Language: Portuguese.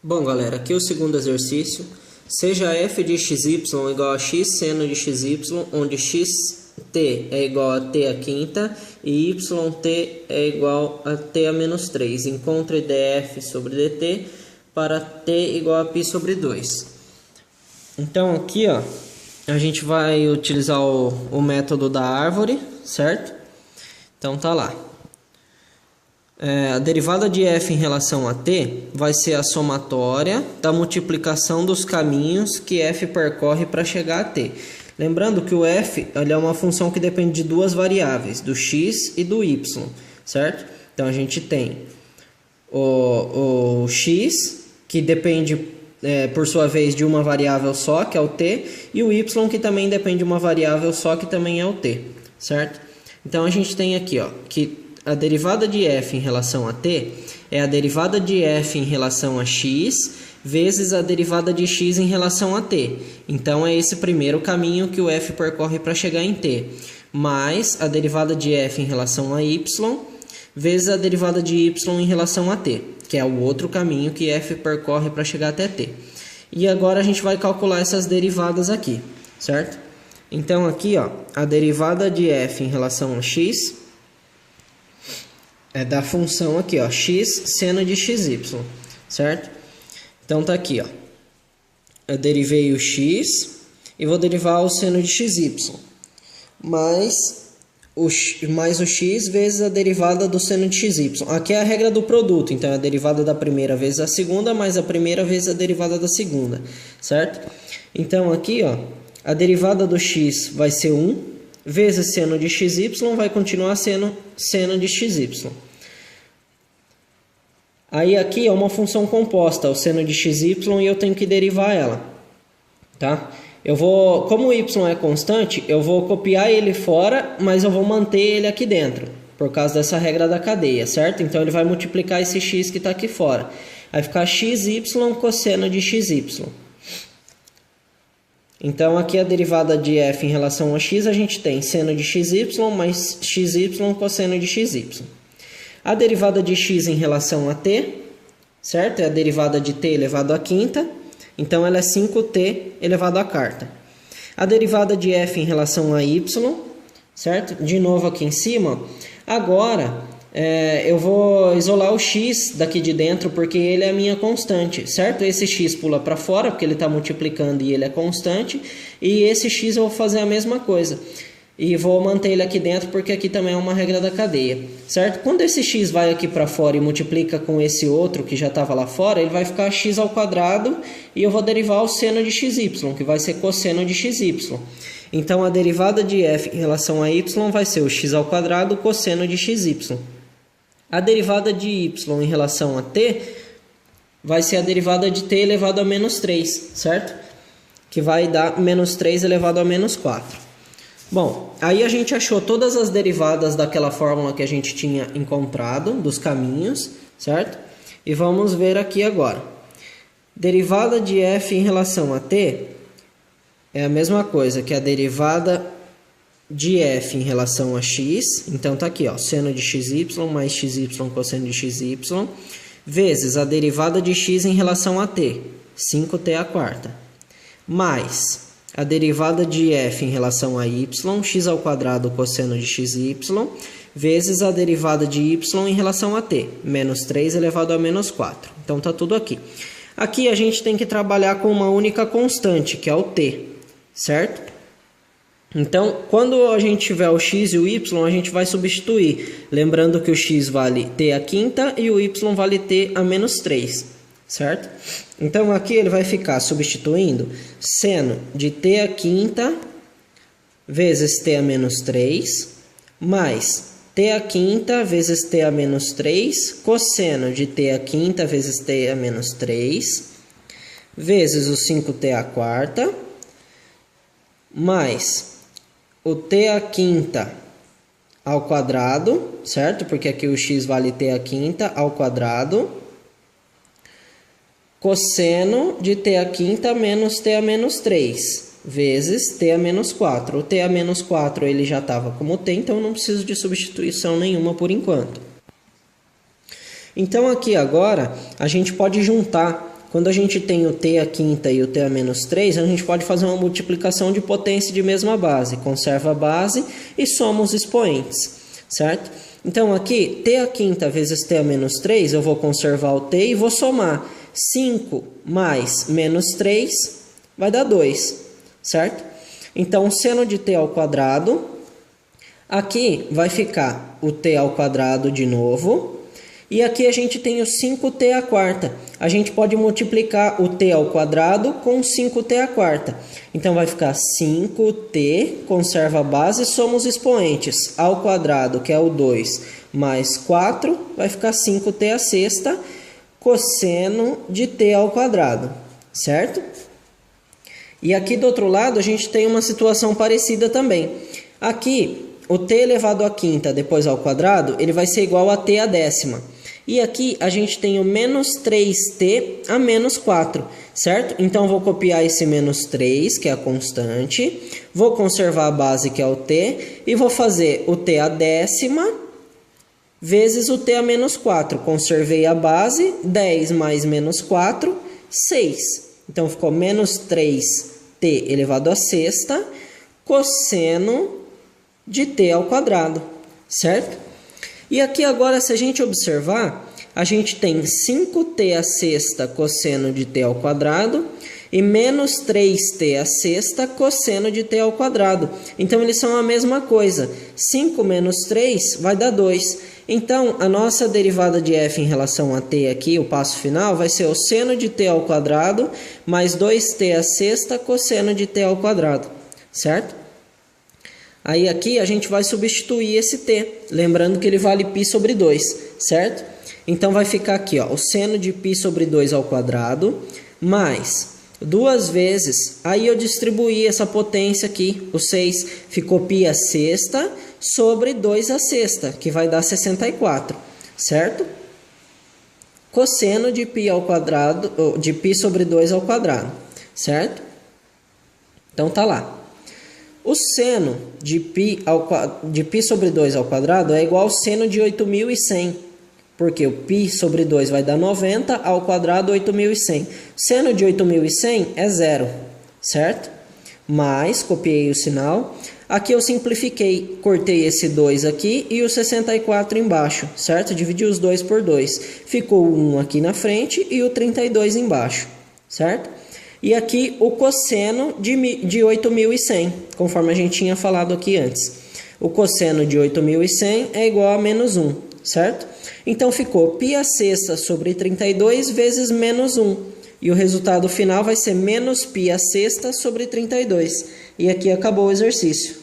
Bom, galera, aqui é o segundo exercício. Seja f de xy igual a x seno de xy, onde xt é igual a t à quinta e yt é igual a t a menos 3. Encontre df sobre dt para t igual a π sobre 2. Então aqui, ó, a gente vai utilizar o método da árvore, certo? Então tá lá. A derivada de f em relação a t vai ser a somatória da multiplicação dos caminhos que f percorre para chegar a t. Lembrando que o f ele é uma função que depende de duas variáveis, do x e do y, certo? Então a gente tem o x, que depende por sua vez de uma variável só, que é o t, e o y, que também depende de uma variável só, que também é o t, certo? Então a gente tem aqui, ó, que a derivada de f em relação a t é a derivada de f em relação a x vezes a derivada de x em relação a t. Então é esse primeiro caminho que o f percorre para chegar em t, mais a derivada de f em relação a y vezes a derivada de y em relação a t, que é o outro caminho que f percorre para chegar até t. E agora a gente vai calcular essas derivadas aqui, certo? Então aqui, ó, a derivada de f em relação a x é da função aqui, ó, x seno de xy, certo? Então tá aqui, ó. Eu derivei o x e vou derivar o seno de xy, mais o x vezes a derivada do seno de xy. Aqui é a regra do produto, então é a derivada da primeira vezes a segunda, mais a primeira vezes a derivada da segunda, certo? Então aqui, ó, a derivada do x vai ser 1, vezes seno de xy vai continuar sendo seno de xy. Aí aqui é uma função composta, o seno de xy, e eu tenho que derivar ela, tá? Como o y é constante, eu vou copiar ele fora, mas eu vou manter ele aqui dentro, por causa dessa regra da cadeia, certo? Então ele vai multiplicar esse x que está aqui fora. Vai ficar xy cosseno de xy. Então aqui a derivada de f em relação a x, a gente tem seno de xy mais xy cosseno de xy. A derivada de x em relação a t, certo? É a derivada de t elevado à quinta, então ela é 5t elevado à quarta. A derivada de f em relação a y, certo? De novo aqui em cima. Agora eu vou isolar o x daqui de dentro porque ele é a minha constante, certo? Esse x pula para fora porque ele está multiplicando e ele é constante. E esse x eu vou fazer a mesma coisa. E vou manter ele aqui dentro porque aqui também é uma regra da cadeia, certo? Quando esse x vai aqui para fora e multiplica com esse outro que já estava lá fora, ele vai ficar x ao quadrado e eu vou derivar o seno de xy, que vai ser cosseno de xy. Então a derivada de f em relação a y vai ser o x ao quadrado cosseno de xy. A derivada de y em relação a t vai ser a derivada de t elevado a menos 3, certo? Que vai dar menos 3 elevado a menos 4. Bom, aí a gente achou todas as derivadas daquela fórmula que a gente tinha encontrado, dos caminhos, certo? E vamos ver aqui agora. Derivada de f em relação a t é a mesma coisa que a derivada de f em relação a x. Então tá aqui, ó, seno de xy mais xy cosseno de xy, vezes a derivada de x em relação a t, 5t à quarta, mais a derivada de f em relação a y, x ao quadrado cosseno de xy, vezes a derivada de y em relação a t, menos 3 elevado a menos 4. Então tá tudo aqui. Aqui a gente tem que trabalhar com uma única constante, que é o t, certo? Então, quando a gente tiver o x e o y, a gente vai substituir. Lembrando que o x vale t à quinta e o y vale t a menos 3, certo? Então, aqui ele vai ficar substituindo seno de t à quinta vezes t a menos 3, mais t à quinta vezes t a menos 3, cosseno de t à quinta vezes t a menos 3, vezes o 5t à quarta, mais o t à quinta ao quadrado, certo? Porque aqui o x vale t à quinta ao quadrado, cosseno de t à quinta menos t a menos 3, vezes t a menos 4. O t a menos 4 ele já estava como t, então não preciso de substituição nenhuma por enquanto. Então aqui agora a gente pode juntar quando a gente tem o t à quinta e o t a menos 3, a gente pode fazer uma multiplicação de potência de mesma base. Conserva a base e soma os expoentes, certo? Então aqui, t à quinta vezes t a menos 3, eu vou conservar o t e vou somar 5 mais menos 3, vai dar 2, certo? Então, seno de t ao quadrado, aqui vai ficar o t ao quadrado de novo. E aqui a gente tem o 5t à quarta. A gente pode multiplicar o t ao quadrado com 5t à quarta. Então vai ficar 5t, conserva a base, soma os expoentes. Ao quadrado, que é o 2, mais 4, vai ficar 5t à sexta, cosseno de t ao quadrado, certo? E aqui do outro lado a gente tem uma situação parecida também. Aqui, o t elevado à quinta depois ao quadrado, ele vai ser igual a t à décima. E aqui a gente tem o menos 3t a menos 4, certo? Então, vou copiar esse menos 3, que é a constante. Vou conservar a base, que é o t. E vou fazer o t à décima vezes o t a menos 4. Conservei a base, 10 mais menos 4, 6. Então, ficou menos 3t elevado à sexta, cosseno de t ao quadrado, certo? E aqui agora, se a gente observar, a gente tem 5t à sexta cosseno de t ao quadrado e menos 3t à sexta cosseno de t ao quadrado. Então, eles são a mesma coisa. 5 menos 3 vai dar 2. Então, a nossa derivada de f em relação a t aqui, o passo final, vai ser o seno de t ao quadrado mais 2t à sexta cosseno de t ao quadrado, certo? Aí aqui a gente vai substituir esse t, lembrando que ele vale π sobre 2, certo? Então vai ficar aqui, ó, o seno de π sobre 2 ao quadrado, mais 2 vezes, aí eu distribuí essa potência aqui, o 6, ficou π à sexta sobre 2 à sexta, que vai dar 64, certo? Cosseno de π ao quadrado, de π sobre 2 ao quadrado, certo? Então tá lá. O seno de π sobre 2 ao quadrado é igual ao seno de 8.100, porque o π sobre 2 vai dar 90, ao quadrado 8.100. Seno de 8.100 é zero, certo? Mas, copiei o sinal. Aqui eu simplifiquei, cortei esse 2 aqui e o 64 embaixo, certo? Dividi os 2 por 2. Ficou o 1 aqui na frente e o 32 embaixo, certo? E aqui o cosseno de 8.100, conforme a gente tinha falado aqui antes. O cosseno de 8.100 é igual a menos 1, certo? Então ficou π à sexta sobre 32 vezes menos 1. E o resultado final vai ser menos π à sexta sobre 32. E aqui acabou o exercício.